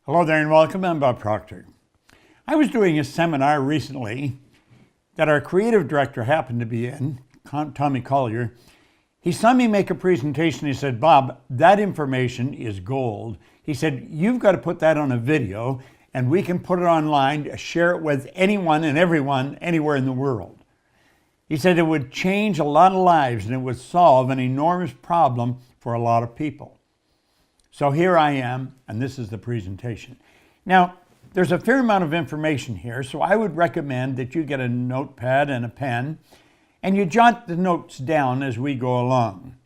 Hello there and welcome. I'm Bob Proctor. I was doing a seminar recently that our creative director happened to be in, Tommy Collier. He saw me make a presentation. He said, "Bob, that information is gold." He said, "You've got to put that on a video and we can put it online, share it with anyone and everyone anywhere in the world." He said it would change a lot of lives and it would solve an enormous problem for a lot of people. So here I am, and this is the presentation. Now, there's a fair amount of information here, so I would recommend that you get a notepad and a pen, and you jot the notes down as we go along.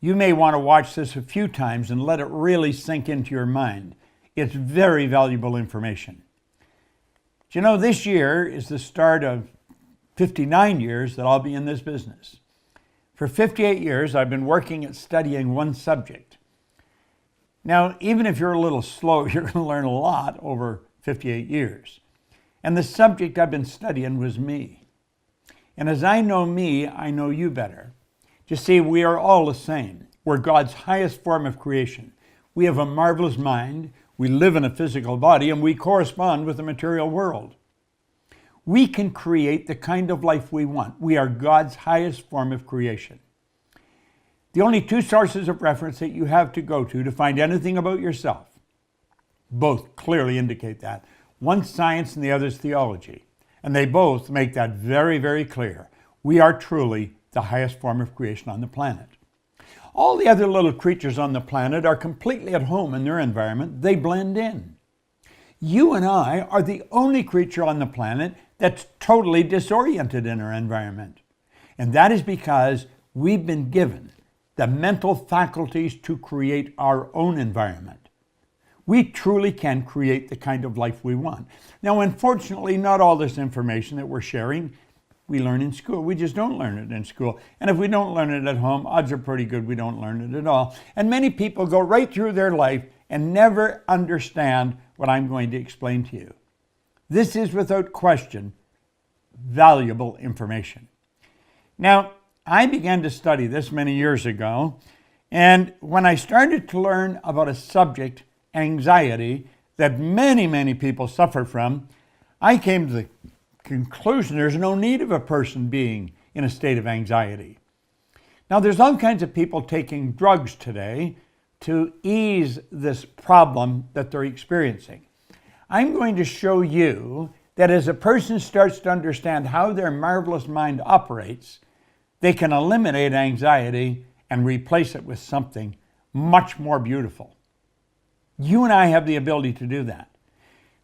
You may want to watch this a few times and let it really sink into your mind. It's very valuable information. Do you know, this year is the start of 59 years that I'll be in this business. For 58 years, I've been working at studying one subject. Now, even if you're a little slow, you're going to learn a lot over 58 years. And the subject I've been studying was me. And as I know me, I know you better. You see, we are all the same. We're God's highest form of creation. We have a marvelous mind, we live in a physical body, and we correspond with the material world. We can create the kind of life we want. We are God's highest form of creation. The only two sources of reference that you have to go to find anything about yourself, both clearly indicate that. One's science and the other's theology. And they both make that very, very clear. We are truly the highest form of creation on the planet. All the other little creatures on the planet are completely at home in their environment. They blend in. You and I are the only creature on the planet that's totally disoriented in our environment. And that is because we've been given the mental faculties to create our own environment. We truly can create the kind of life we want. Now, unfortunately, not all this information that we're sharing we learn in school. We just don't learn it in school. And if we don't learn it at home, odds are pretty good we don't learn it at all. And many people go right through their life and never understand what I'm going to explain to you. This is, without question, valuable information. Now, I began to study this many years ago, and when I started to learn about a subject, anxiety, that many, many people suffer from, I came to the conclusion there's no need of a person being in a state of anxiety. Now, there's all kinds of people taking drugs today to ease this problem that they're experiencing. I'm going to show you that as a person starts to understand how their marvelous mind operates, they can eliminate anxiety and replace it with something much more beautiful. You and I have the ability to do that.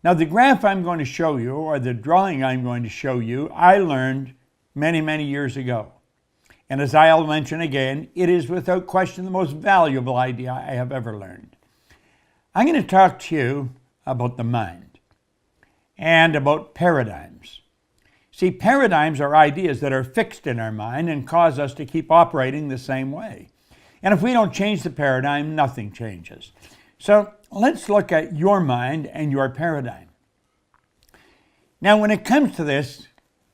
Now, the graph I'm going to show you, or the drawing I'm going to show you, I learned many, many years ago. And as I'll mention again, it is without question the most valuable idea I have ever learned. I'm going to talk to you about the mind and about paradigms. See, paradigms are ideas that are fixed in our mind and cause us to keep operating the same way. And if we don't change the paradigm, nothing changes. So let's look at your mind and your paradigm. Now, when it comes to this,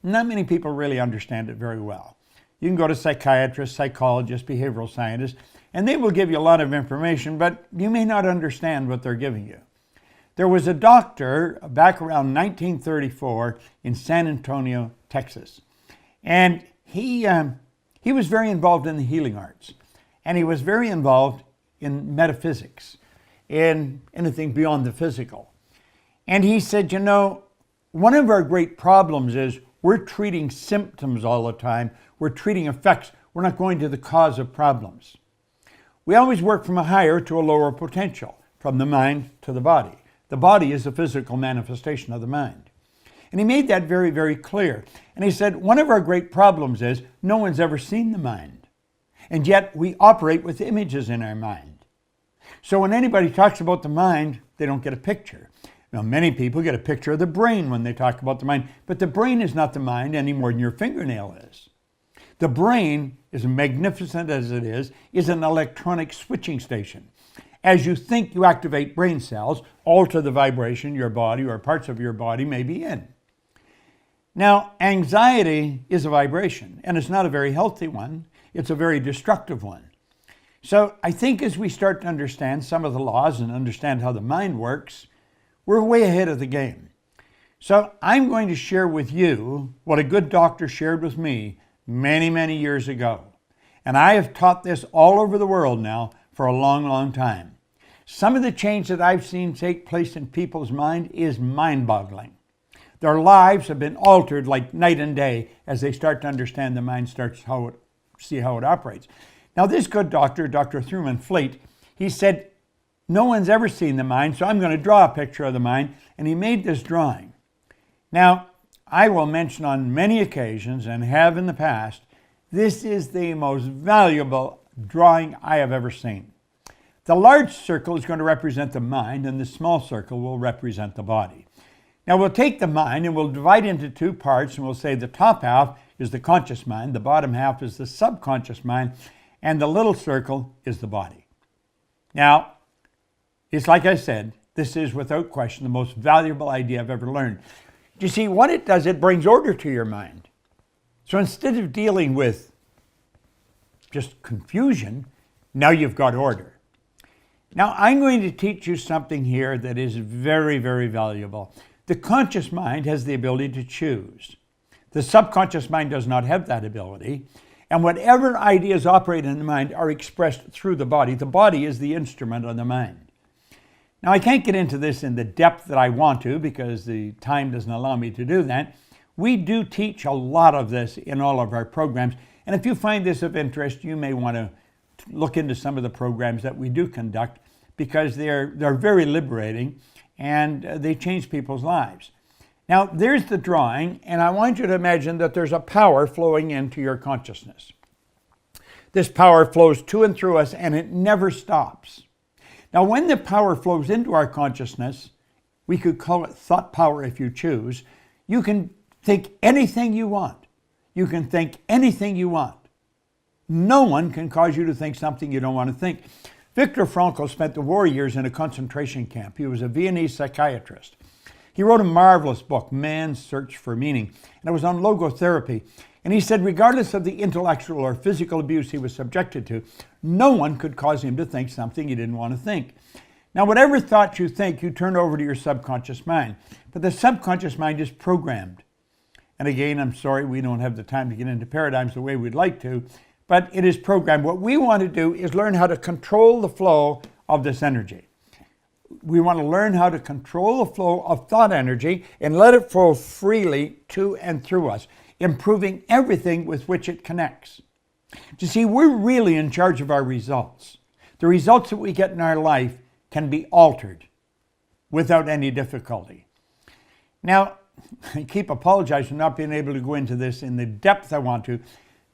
not many people really understand it very well. You can go to psychiatrists, psychologists, behavioral scientists, and they will give you a lot of information, but you may not understand what they're giving you. There was a doctor back around 1934 in San Antonio, Texas. And he was very involved in the healing arts. And he was very involved in metaphysics, in anything beyond the physical. And he said, you know, one of our great problems is we're treating symptoms all the time. We're treating effects. We're not going to the cause of problems. We always work from a higher to a lower potential, from the mind to the body. The body is a physical manifestation of the mind. And he made that very, very clear. And he said, one of our great problems is no one's ever seen the mind. And yet we operate with images in our mind. So when anybody talks about the mind, they don't get a picture. Now, many people get a picture of the brain when they talk about the mind, but the brain is not the mind any more than your fingernail is. The brain, as magnificent as it is an electronic switching station. As you think, you activate brain cells, alter the vibration your body or parts of your body may be in. Now, anxiety is a vibration, and it's not a very healthy one. It's a very destructive one. So I think as we start to understand some of the laws and understand how the mind works, We're way ahead of the game. So I'm going to share with you what a good doctor shared with me many, many years ago. And I have taught this all over the world now for a long, long time. Some of the change that I've seen take place in people's mind is mind-boggling. Their lives have been altered like night and day as they start to understand the mind, see how it operates. Now this good doctor, Dr. Thurman Fleet, he said, no one's ever seen the mind, so I'm going to draw a picture of the mind, and he made this drawing. Now, I will mention on many occasions, and have in the past, this is the most valuable drawing I have ever seen. The large circle is going to represent the mind, and the small circle will represent the body. Now we'll take the mind and we'll divide it into two parts, and we'll say the top half is the conscious mind, the bottom half is the subconscious mind, and the little circle is the body. Now, it's like I said, this is without question the most valuable idea I've ever learned. You see, what it does, it brings order to your mind. So instead of dealing with just confusion, now you've got order. Now I'm going to teach you something here that is very, very valuable. The conscious mind has the ability to choose. The subconscious mind does not have that ability. And whatever ideas operate in the mind are expressed through the body. The body is the instrument of the mind. Now I can't get into this in the depth that I want to because the time doesn't allow me to do that. We do teach a lot of this in all of our programs. And if you find this of interest, you may want to look into some of the programs that we do conduct because they're very liberating and they change people's lives. Now, there's the drawing, and I want you to imagine that there's a power flowing into your consciousness. This power flows to and through us, and it never stops. Now, when the power flows into our consciousness, we could call it thought power if you choose. You can think anything you want. You can think anything you want. No one can cause you to think something you don't want to think. Viktor Frankl spent the war years in a concentration camp. He was a Viennese psychiatrist. He wrote a marvelous book, Man's Search for Meaning, and it was on logotherapy. And he said, regardless of the intellectual or physical abuse he was subjected to, no one could cause him to think something he didn't want to think. Now, whatever thought you think, you turn over to your subconscious mind. But the subconscious mind is programmed. And again, I'm sorry, we don't have the time to get into paradigms the way we'd like to, but it is programmed. What we want to do is learn how to control the flow of this energy. We want to learn how to control the flow of thought energy and let it flow freely to and through us, improving everything with which it connects. You see, we're really in charge of our results. The results that we get in our life can be altered without any difficulty. Now, I keep apologizing for not being able to go into this in the depth I want to,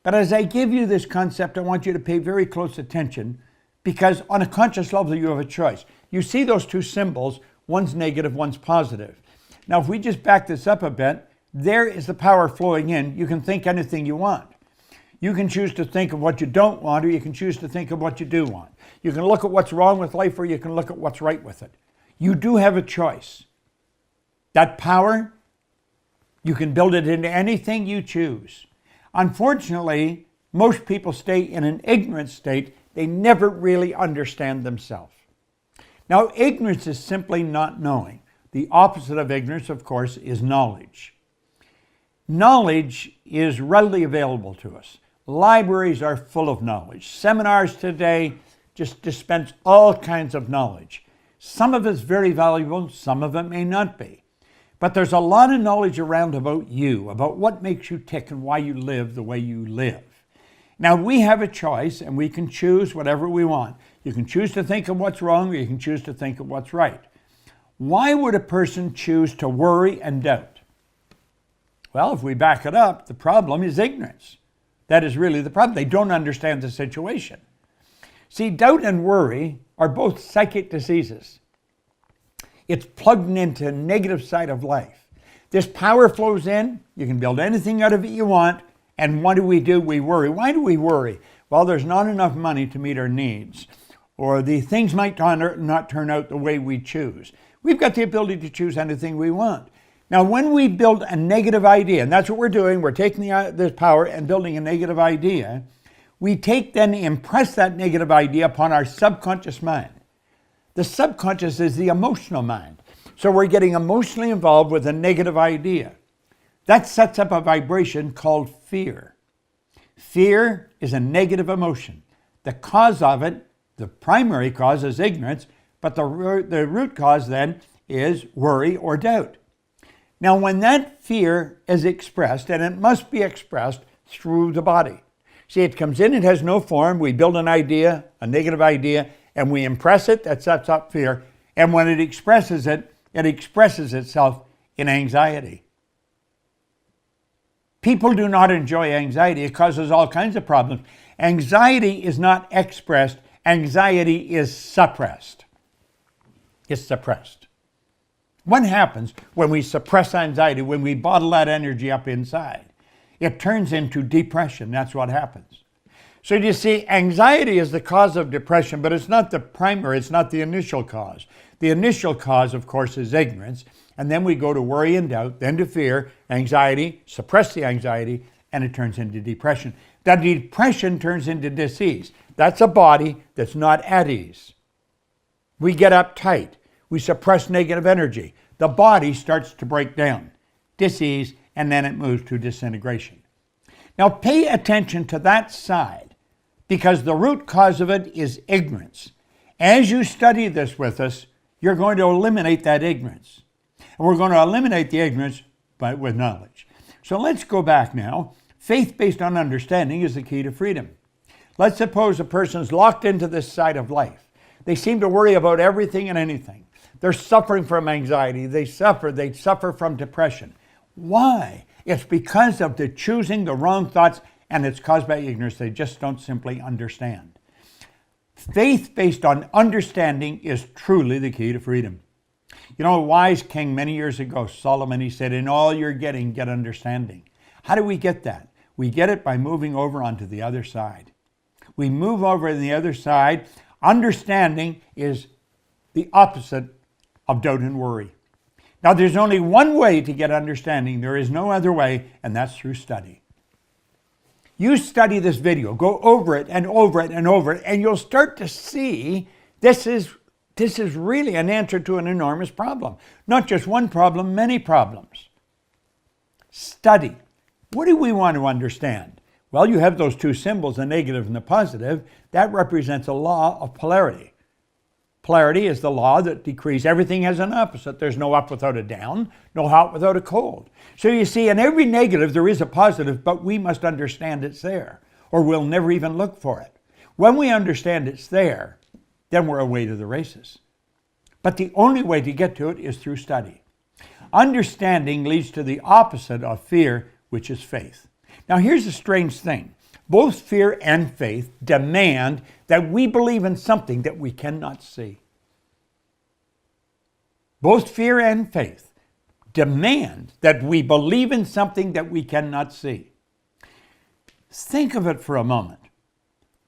but as I give you this concept, I want you to pay very close attention because on a conscious level, you have a choice. You see those two symbols, one's negative, one's positive. Now, if we just back this up a bit, there is the power flowing in. You can think anything you want. You can choose to think of what you don't want, or you can choose to think of what you do want. You can look at what's wrong with life, or you can look at what's right with it. You do have a choice. That power, you can build it into anything you choose. Unfortunately, most people stay in an ignorant state. They never really understand themselves. Now, ignorance is simply not knowing. The opposite of ignorance, of course, is knowledge. Knowledge is readily available to us. Libraries are full of knowledge. Seminars today just dispense all kinds of knowledge. Some of it's very valuable, some of it may not be. But there's a lot of knowledge around about you, about what makes you tick and why you live the way you live. Now, we have a choice and we can choose whatever we want. You can choose to think of what's wrong or you can choose to think of what's right. Why would a person choose to worry and doubt? Well, if we back it up, the problem is ignorance. That is really the problem. They don't understand the situation. See, doubt and worry are both psychic diseases. It's plugged into a negative side of life. This power flows in. You can build anything out of it you want. And what do? We worry. Why do we worry? Well, there's not enough money to meet our needs. Or the things might not turn out the way we choose. We've got the ability to choose anything we want. Now, when we build a negative idea, and that's what we're doing, we're taking this power and building a negative idea, we impress that negative idea upon our subconscious mind. The subconscious is the emotional mind. So we're getting emotionally involved with a negative idea. That sets up a vibration called fear. Fear is a negative emotion. The cause of it, the primary cause, is ignorance, but the root cause then is worry or doubt. Now, when that fear is expressed, and it must be expressed through the body. See, it comes in, it has no form. We build an idea, a negative idea, and we impress it. That sets up fear. And when it expresses itself in anxiety. People do not enjoy anxiety. It causes all kinds of problems. Anxiety is not expressed. Anxiety is suppressed. It's suppressed. What happens when we suppress anxiety, when we bottle that energy up inside? It turns into depression. That's what happens. So you see, anxiety is the cause of depression, but it's not the primary, it's not the initial cause. The initial cause, of course, is ignorance. And then we go to worry and doubt, then to fear, anxiety, suppress the anxiety, and it turns into depression. That depression turns into disease. That's a body that's not at ease. We get uptight. We suppress negative energy. The body starts to break down. Disease, and then it moves to disintegration. Now pay attention to that side, because the root cause of it is ignorance. As you study this with us, you're going to eliminate that ignorance. And we're going to eliminate the ignorance with knowledge. So let's go back now. Faith based on understanding is the key to freedom. Let's suppose a person's locked into this side of life. They seem to worry about everything and anything. They're suffering from anxiety. They suffer from depression. Why? It's because of the choosing the wrong thoughts, and it's caused by ignorance. They just don't simply understand. Faith based on understanding is truly the key to freedom. You know, a wise king many years ago, Solomon, he said, in all you're getting, get understanding. How do we get that? We get it by moving over onto the other side. We move over to the other side. Understanding is the opposite of doubt and worry. Now, there's only one way to get understanding. There is no other way, and that's through study. You study this video, go over it and over it and over it, and you'll start to see this is really an answer to an enormous problem. Not just one problem, many problems. Study. What do we want to understand? Well, you have those two symbols, the negative and the positive. That represents a law of polarity. Polarity is the law that decrees everything has an opposite. There's no up without a down, no hot without a cold. So you see, in every negative there is a positive, but we must understand it's there, or we'll never even look for it. When we understand it's there, then we're away to the races. But the only way to get to it is through study. Understanding leads to the opposite of fear, which is faith. Now here's the strange thing. Both fear and faith demand that we believe in something that we cannot see. Both fear and faith demand that we believe in something that we cannot see. Think of it for a moment.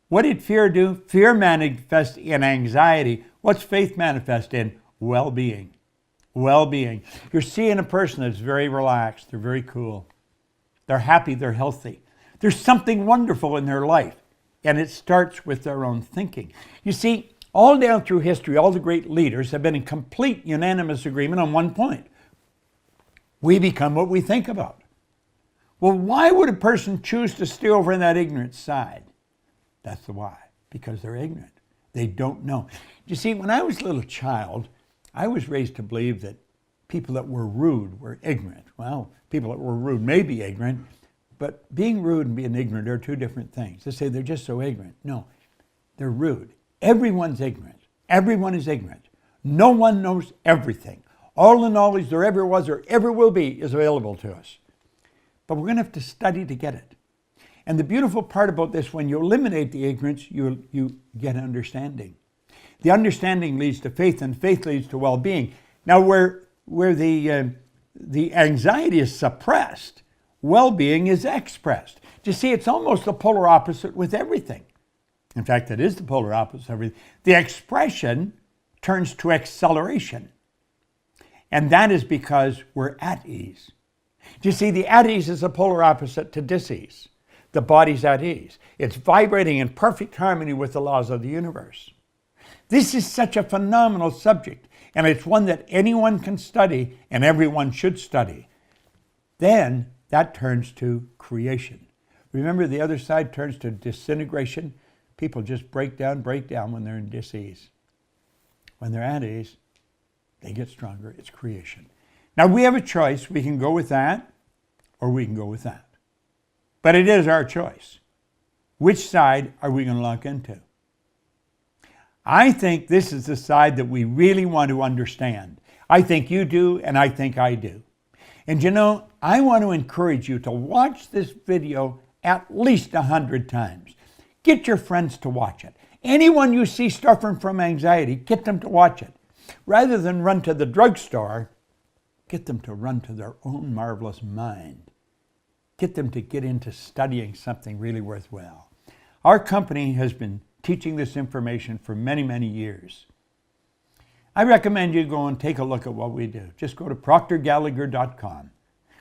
What did fear do? Fear manifests in anxiety. What's faith manifest in? Well-being. Well-being. You're seeing a person that's very relaxed. They're very cool. They're happy. They're healthy. There's something wonderful in their life, and it starts with their own thinking. You see, all down through history, all the great leaders have been in complete unanimous agreement on one point. We become what we think about. Well, why would a person choose to stay over in that ignorant side? That's the why. Because they're ignorant. They don't know. You see, when I was a little child, I was raised to believe that people that were rude were ignorant. Well, people that were rude may be ignorant, but being rude and being ignorant are two different things. They say they're just so ignorant. No, they're rude. Everyone's ignorant. Everyone is ignorant. No one knows everything. All the knowledge there ever was or ever will be is available to us. But we're going to have to study to get it. And the beautiful part about this, when you eliminate the ignorance, you get understanding. The understanding leads to faith, and faith leads to well-being. Now, where the anxiety is suppressed, well-being is expressed. You see, it's almost the polar opposite with everything. In fact, it is the polar opposite of everything. The expression turns to acceleration. And that is because we're at ease. You see, the at ease is the polar opposite to dis-ease. The body's at ease. It's vibrating in perfect harmony with the laws of the universe. This is such a phenomenal subject. and it's one that anyone can study and everyone should study. Then that turns to creation. Remember, the other side turns to disintegration. People just break down when they're in dis-ease. When they're at ease, they get stronger. It's creation. Now, we have a choice. We can go with that, or we can go with that. But it is our choice. Which side are we going to lock into? I think this is the side that we really want to understand. I think you do, and I think I do. And you know, I want to encourage you to watch this video at least 100 times. Get your friends to watch it. Anyone you see suffering from anxiety, get them to watch it. Rather than run to the drugstore, get them to run to their own marvelous mind. Get them to get into studying something really worthwhile. Our company has been teaching this information for many, many years. I recommend you go and take a look at what we do. Just go to proctorgallagher.com.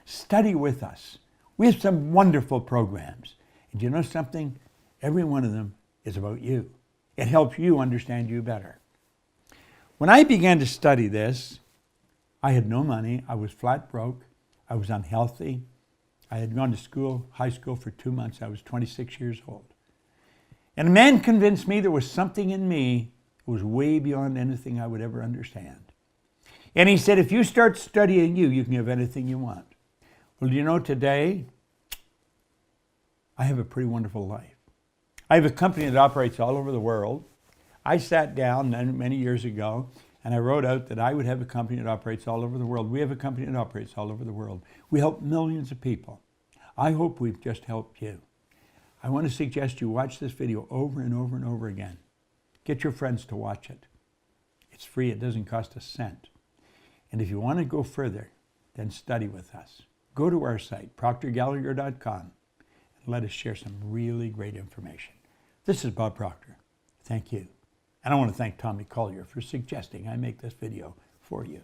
Study with us. We have some wonderful programs. And you know something? Every one of them is about you. It helps you understand you better. When I began to study this, I had no money. I was flat broke. I was unhealthy. I had gone to school, high school for 2 months. I was 26 years old. And a man convinced me there was something in me that was way beyond anything I would ever understand. And he said, if you start studying you can have anything you want. Well, you know, today, I have a pretty wonderful life. I have a company that operates all over the world. I sat down many years ago and I wrote out that I would have a company that operates all over the world. We have a company that operates all over the world. We help millions of people. I hope we've just helped you. I want to suggest you watch this video over and over and over again. Get your friends to watch it. It's free. It doesn't cost a cent. And if you want to go further, then study with us. Go to our site, proctorgallagher.com, and let us share some really great information. This is Bob Proctor. Thank you. And I want to thank Tommy Collier for suggesting I make this video for you.